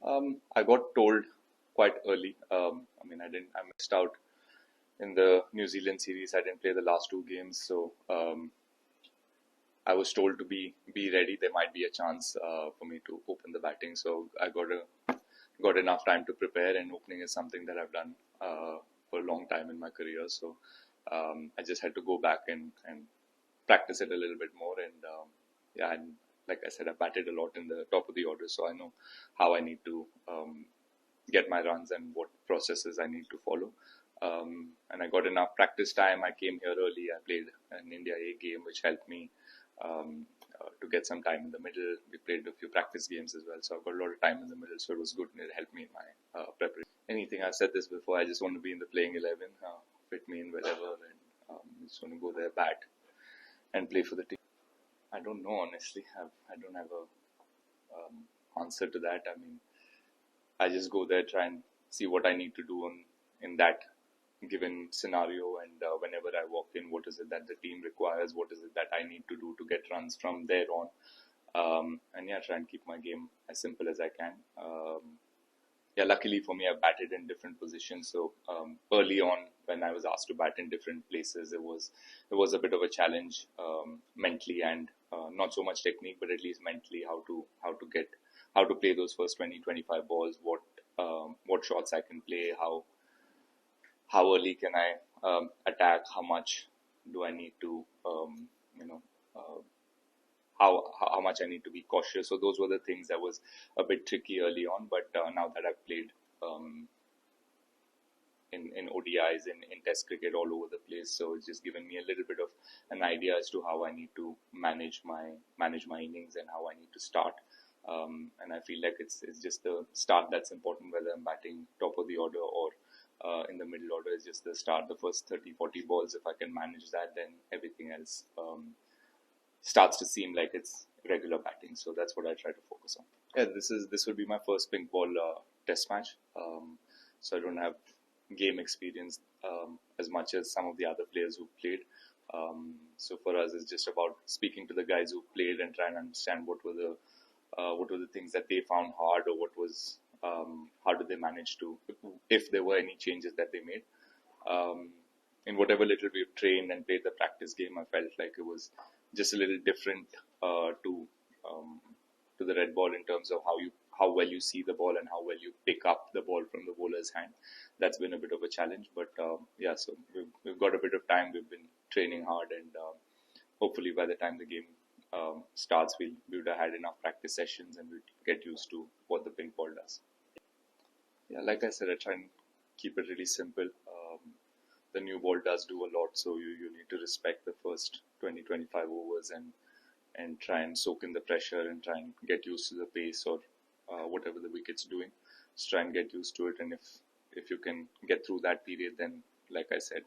I got told quite early. I missed out in the New Zealand series. I didn't play the last two games, so I was told to be ready. There might be a chance for me to open the batting, so I got enough time to prepare. And opening is something that I've done for a long time in my career. So I just had to go back and practice it a little bit more. And and like I said, I batted a lot in the top of the order, so I know how I need to get my runs and what processes I need to follow. And I got enough practice time. I came here early. I played an India A game, which helped me to get some time in the middle. We played a few practice games as well, so I got a lot of time in the middle. So it was good, and it helped me in my preparation. Anything, I've said this before. I just want to be in the playing 11. Fit me in wherever, and just want to go there, bat, and play for the team. I don't know, honestly. I don't have a answer to that. I mean, I just go there, try and see what I need to do in that given scenario, and whenever I walk in, what is it that the team requires, what is it that I need to do to get runs from there on, and try and keep my game as simple as I can. Luckily for me, I batted in different positions. So early on, when I was asked to bat in different places, it was a bit of a challenge mentally, and not so much technique, but at least mentally how to play those first 20-25 balls, what shots I can play, how early can I attack, how much do I need to how much I need to be cautious. So those were the things that was a bit tricky early on. But now that I've played in ODIs, in Test cricket all over the place, so it's just given me a little bit of an idea as to how I need to manage my innings and how I need to start. And I feel like it's just the start that's important, whether I'm batting top of the order or in the middle order. Is just the start, the first 30-40 balls. If I can manage that, then everything else starts to seem like it's regular batting. So that's what I try to focus on. Yeah, this will be my first pink ball test match. So I don't have game experience as much as some of the other players who played. So for us, it's just about speaking to the guys who played and trying to understand what were the things that they found hard, or what was how did they manage to, if there were any changes that they made. In whatever little we've trained and played the practice game, I felt like it was just a little different to the red ball in terms of how well you see the ball and how well you pick up the ball from the bowler's hand. That's been a bit of a challenge, but so we've got a bit of time. We've been training hard, and hopefully by the time the game starts, we would have had enough practice sessions and we'd get used to what the pink ball does. Yeah, like I said, I try and keep it really simple. The new ball does do a lot, so you need to respect the first 20-25 overs and try and soak in the pressure and try and get used to the pace or whatever the wicket's doing. Just try and get used to it, and if you can get through that period, then like I said,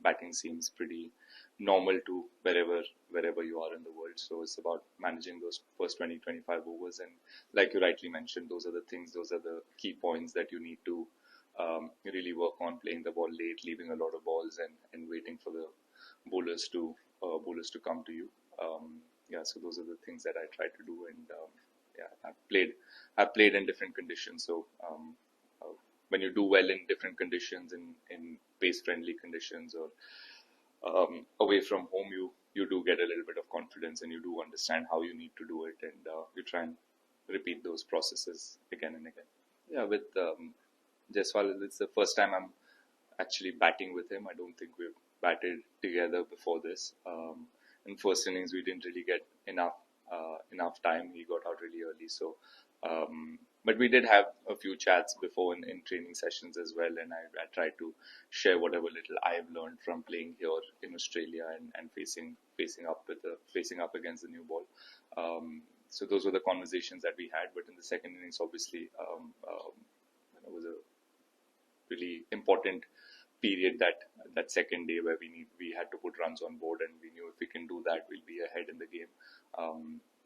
batting seems pretty normal to wherever you are in the world. So it's about managing those first 20-25 overs, and like you rightly mentioned, those are the key points that you need to really work on: playing the ball late, leaving a lot of balls, and waiting for the bowlers to come to you. So those are the things that I try to do, and I've played in different conditions. So when you do well in different conditions, in pace friendly conditions, or away from home, you do get a little bit of confidence, and you do understand how you need to do it, and you try and repeat those processes again and again. Yeah, with Jaiswal, it's the first time I'm actually batting with him. I don't think we've batted together before this. In first innings, we didn't really get enough time. He got out really early, so but we did have a few chats before in training sessions as well, and I tried to share whatever little I've learned from playing here in Australia and facing up against the new ball. So those were the conversations that we had. But in the second innings, obviously, it was a really important period, that second day, where we had to put runs on board, and we knew if we can do that, we'll be ahead in the game.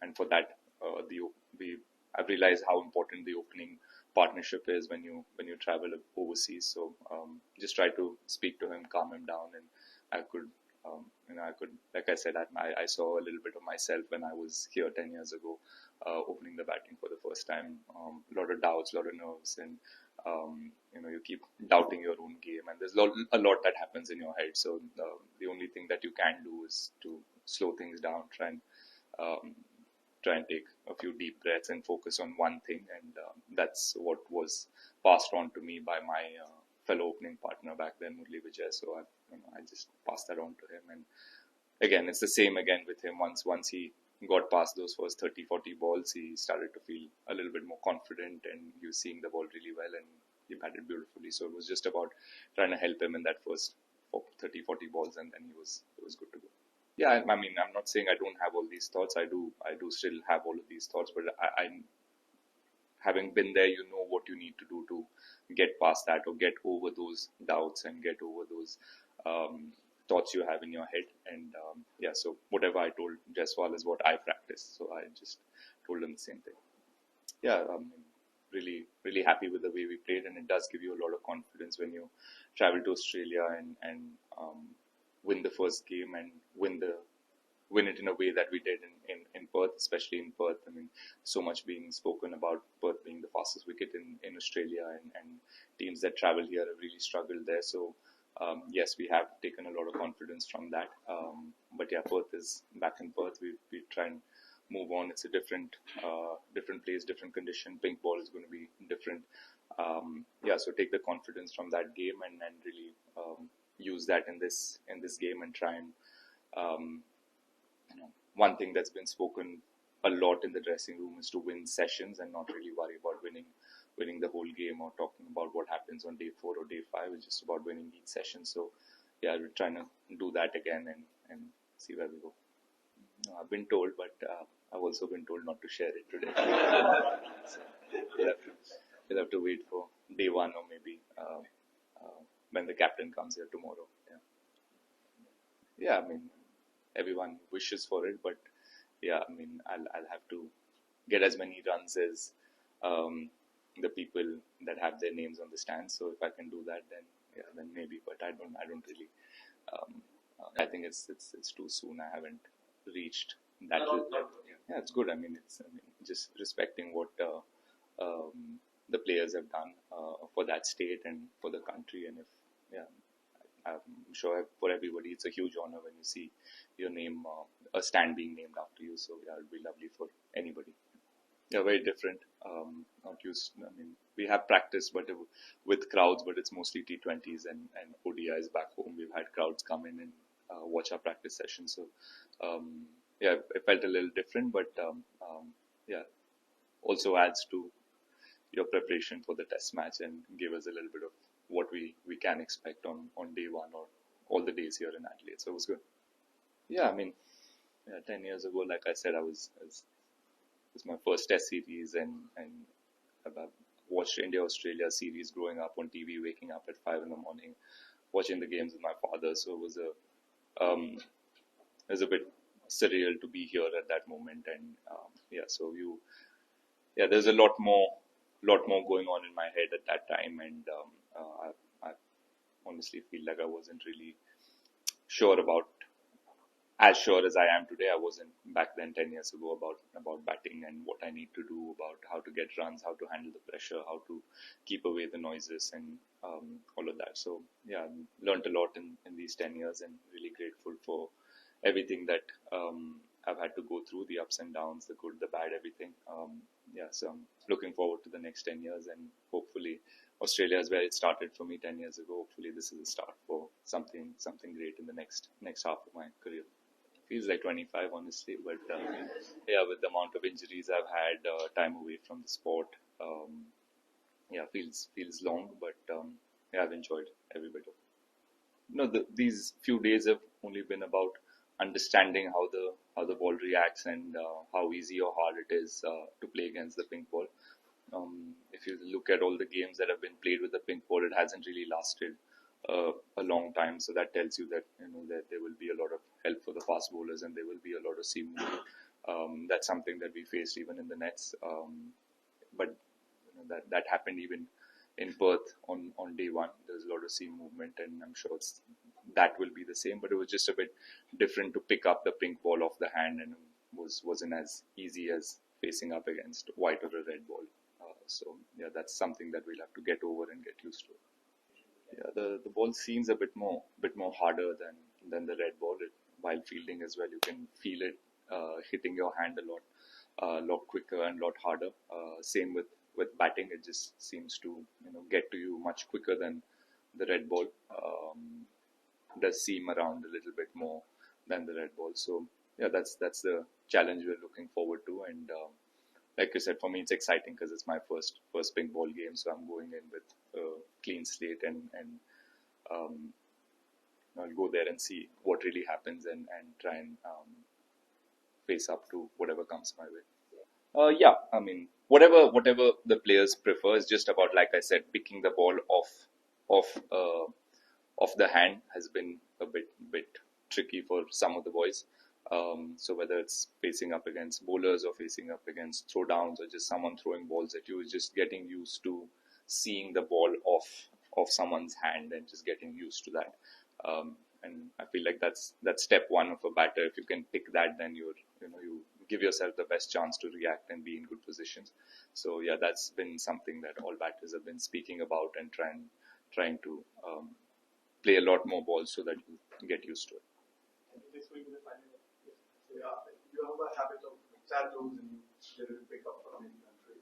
And for that, I've realized how important the opening partnership is when you travel overseas. So just try to speak to him, calm him down, and I could I could, like I said, I saw a little bit of myself when I was here 10 years ago, opening the batting for the first time. A lot of doubts, a lot of nerves, and you keep doubting your own game, and there's a lot that happens in your head. So the only thing that you can do is to slow things down, um, try and take a few deep breaths and focus on one thing, and that's what was passed on to me by my fellow opening partner back then, Murli Vijay. So I just passed that on to him, and again, it's the same again with him. Once he got past those first 30, 40 balls, he started to feel a little bit more confident, and he was seeing the ball really well, and he batted beautifully. So it was just about trying to help him in that first 30, 40 balls, and then it was good to go. Yeah, I mean, I'm not saying I don't have all these thoughts. I do still have all of these thoughts, but I having been there, you know what you need to do to get past that or get over those doubts and get over those um, thoughts you have in your head. And yeah, so whatever I told Jaiswal is what I practice. So I just told him the same thing. Yeah, really, really happy with the way we played, and it does give you a lot of confidence when you travel to Australia and win the first game and win it in a way that we did in Perth, especially in Perth. I mean, so much being spoken about Perth being the fastest wicket in Australia, and teams that travel here have really struggled there. So, yes, we have taken a lot of confidence from that. But yeah, Perth is back in Perth. We try and move on. It's a different place, different condition. Pink ball is going to be different. Yeah, so take the confidence from that game and really use that in this game and try and one thing that's been spoken a lot in the dressing room is to win sessions and not really worry about winning the whole game or talking about what happens on day 4 or day 5. It's just about winning each session. So yeah, we're trying to do that again and see where we go. I've been told, but I've also been told not to share it today. So we'll have to wait for day 1 or maybe when the captain comes here tomorrow. Yeah, I mean, everyone wishes for it, but yeah, I mean, I'll have to get as many runs as the people that have their names on the stand. So if I can do that, then yeah, then maybe. But I don't really. I think it's too soon. I haven't reached that level. Yeah, it's good. I mean, just respecting what the players have done for that state and for the country, and if yeah. I'm sure for everybody it's a huge honor when you see your name, a stand being named after you. So yeah, it'd be lovely for anybody. Yeah, very different. Not used. I mean, we have practice, but with crowds, but it's mostly T20s and ODIs back home. We've had crowds come in and watch our practice sessions. So yeah, it felt a little different, but yeah, also adds to your preparation for the test match and give us a little bit of what we can expect on day 1 or all the days here in Adelaide. So it was good. Yeah, I mean, 10 years ago, like I said, it was my first test series, and I've watched India-Australia series growing up on TV, waking up at 5 in the morning, watching the games with my father. So it was a bit surreal to be here at that moment. And yeah, so there's a lot more going on in my head at that time, and I honestly feel like I wasn't really sure as sure as I am today. I wasn't back then 10 years ago about batting and what I need to do, about how to get runs, how to handle the pressure, how to keep away the noises, and all of that. So yeah, I learned a lot in these 10 years, and really grateful for everything that I've had to go through, the ups and downs, the good, the bad, everything. Yeah, so I'm looking forward to the next 10 years, and hopefully Australia is where it started for me 10 years ago. Hopefully this is a start for something great in the next half of my career. Feels like 25, honestly, but yeah, with the amount of injuries I've had, time away from the sport, yeah, feels long, but yeah, I've enjoyed every bit of it. No, these few days have only been about understanding how the ball reacts and how easy or hard it is to play against the pink ball. If you look at all the games that have been played with the pink ball, it hasn't really lasted a long time. So that tells you that that there will be a lot of help for the fast bowlers, and there will be a lot of seam movement. That's something that we faced even in the nets. But that happened even in Perth on day 1. There's a lot of seam movement, and I'm sure it's that will be the same, but it was just a bit different to pick up the pink ball off the hand, and wasn't as easy as facing up against white or a red ball. So yeah, that's something that we'll have to get over and get used to. Yeah, the ball seems a bit more harder than the red ball. While fielding as well, you can feel it hitting your hand a lot quicker and a lot harder. Same with batting, it just seems to get to you much quicker than the red ball. Does seem around a little bit more than the red ball. So yeah, that's the challenge we're looking forward to. And like I said, for me it's exciting because it's my first pink ball game, so I'm going in with a clean slate, and I'll go there and see what really happens, and try and face up to whatever comes my way. Yeah, I mean, whatever the players prefer is just about, like I said, picking the ball off off the hand has been a bit tricky for some of the boys. So whether it's facing up against bowlers or facing up against throwdowns or just someone throwing balls at you, is just getting used to seeing the ball off someone's hand and just getting used to that. And I feel like that's step one of a batter. If you can pick that, then you give yourself the best chance to react and be in good positions. So yeah, that's been something that all batters have been speaking about, and trying to play a lot more balls so that you get used to it. This will be the final. Yeah, you have a habit of tattoos and you generally pick up from many countries.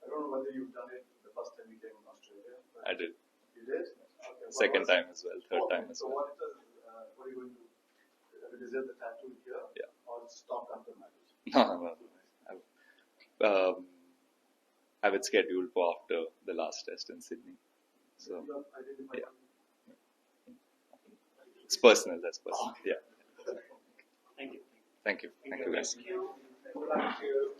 I don't know whether you've done it the first time you came in Australia. I did. You did? Okay. Second time as well, third time as so well. what are you going to do? Is it the tattoo here? Yeah. Or stop after matches? No. I have it scheduled for after the last test in Sydney. So yeah. It's personal. That's personal. Yeah. Thank you. Thank you. Thank you, guys. Thank you.